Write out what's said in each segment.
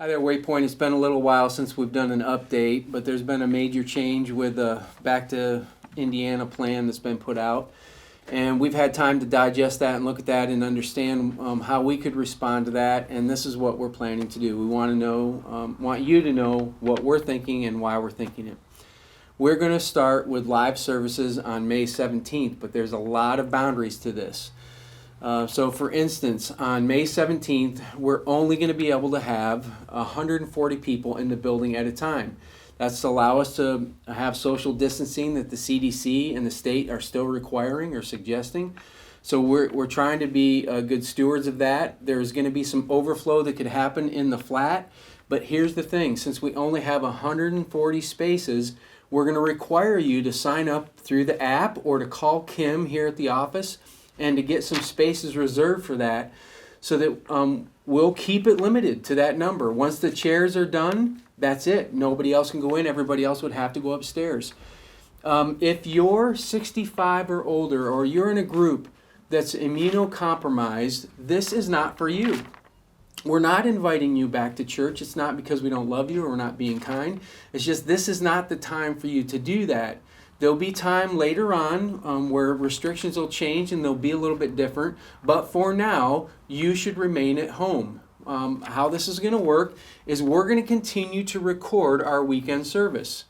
Hi there, Waypoint. It's been a little while since we've done an update, but there's been a major change with the Back to Indiana plan that's been put out. And we've had time to digest that and look at that and understand how we could respond to that. And this is what we're planning to do. We want you to know what we're thinking and why we're thinking it. We're going to start with live services on May 17th, but there's a lot of boundaries to this. So for instance, on May 17th, we're only going to be able to have 140 people in the building at a time. That's to allow us to have social distancing that the CDC and the state are still requiring or suggesting. So we're trying to be good stewards of that. There's going to be some overflow that could happen in the flat. But here's the thing, since we only have 140 spaces, we're going to require you to sign up through the app or to call Kim here at the office and to get some spaces reserved for that, so that we'll keep it limited to that number. Once the chairs are done, that's it. Nobody else can go in. Everybody else would have to go upstairs. If you're 65 or older, or you're in a group that's immunocompromised, this is not for you. We're not inviting you back to church. It's not because we don't love you or we're not being kind. It's just this is not the time for you to do that. There'll be time later on where restrictions will change and they'll be a little bit different. But for now, you should remain at home. How this is going to work is we're going to continue to record our weekend service.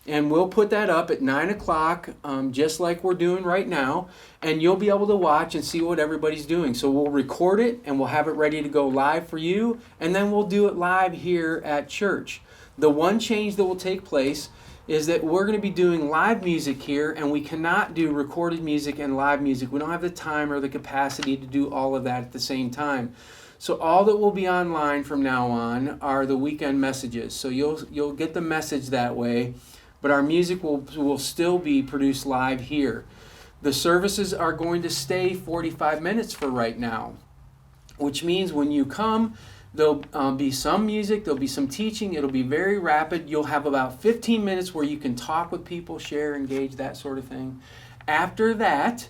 And we'll put that up at 9 o'clock, just like we're doing right now. And you'll be able to watch and see what everybody's doing. So we'll record it and we'll have it ready to go live for you. And then we'll do it live here at church. The one change that will take place is that we're going to be doing live music here, and we cannot do recorded music and live music. We don't have the time or the capacity to do all of that at the same time. So all that will be online from now on are the weekend messages. So you'll get the message that way, but our music will still be produced live here. The services are going to stay 45 minutes for right now, which means when you come, there'll be some music, there'll be some teaching, it'll be very rapid. You'll have about 15 minutes where you can talk with people, share, engage, that sort of thing. After that,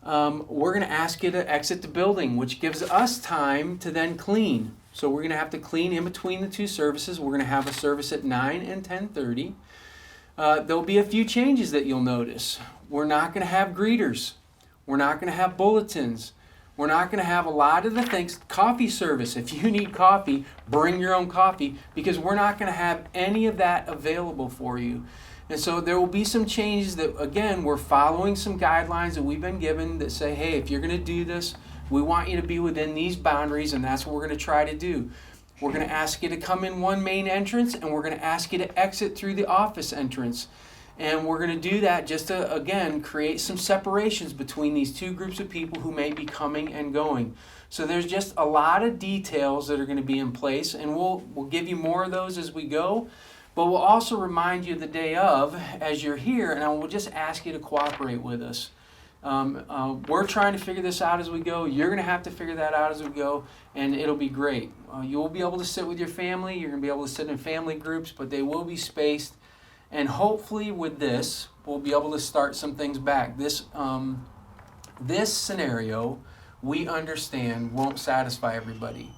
we're going to ask you to exit the building, which gives us time to then clean. So we're going to have to clean in between the two services. We're going to have a service at 9 and 10:30. There'll be a few changes that you'll notice. We're not going to have greeters. We're not going to have bulletins. We're not going to have a lot of the things. Coffee service, if you need coffee, bring your own coffee, because we're not going to have any of that available for you. And so there will be some changes that, again, we're following some guidelines that we've been given that say, hey, if you're going to do this, we want you to be within these boundaries, and that's what we're going to try to do. We're going to ask you to come in one main entrance, and we're going to ask you to exit through the office entrance. And we're going to do that just to, again, create some separations between these two groups of people who may be coming and going. So there's just a lot of details that are going to be in place, and we'll give you more of those as we go. But we'll also remind you the day of as you're here, and I will just ask you to cooperate with us. We're trying to figure this out as we go. You're going to have to figure that out as we go, and it'll be great. You'll be able to sit with your family. You're going to be able to sit in family groups, but they will be spaced. And hopefully with this, we'll be able to start some things back. This scenario, we understand, won't satisfy everybody.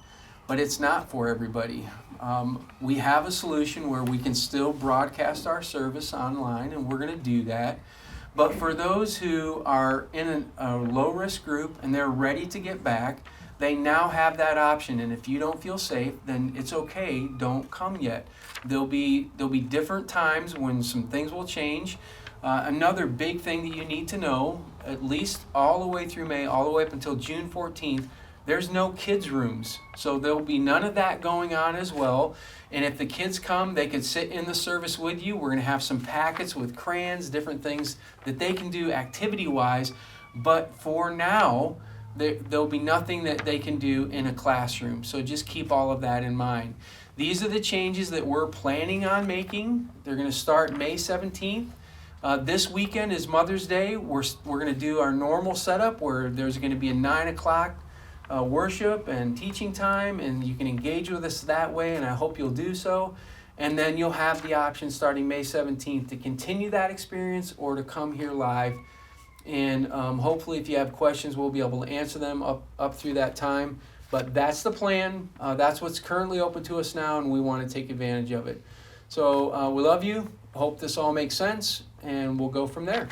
But it's not for everybody. We have a solution where we can still broadcast our service online, and we're going to do that. But for those who are in a low-risk group and they're ready to get back, they now have that option. And if you don't feel safe, then it's okay. Don't come yet. There'll be different times when some things will change. Another big thing that you need to know, at least all the way through May, all the way up until June 14th, there's no kids' rooms. So there'll be none of that going on as well. And if the kids come, they could sit in the service with you. We're going to have some packets with crayons, different things that they can do activity-wise. But for now, there'll be nothing that they can do in a classroom. So just keep all of that in mind. These are the changes that we're planning on making. They're going to start May 17th. This weekend is Mother's Day. We're going to do our normal setup where there's going to be a 9 o'clock worship and teaching time, and you can engage with us that way, and I hope you'll do so. And then you'll have the option starting May 17th to continue that experience or to come here live. And hopefully if you have questions, we'll be able to answer them up through that time. But that's the plan. That's what's currently open to us now, and we want to take advantage of it. So we love you. Hope this all makes sense, and we'll go from there.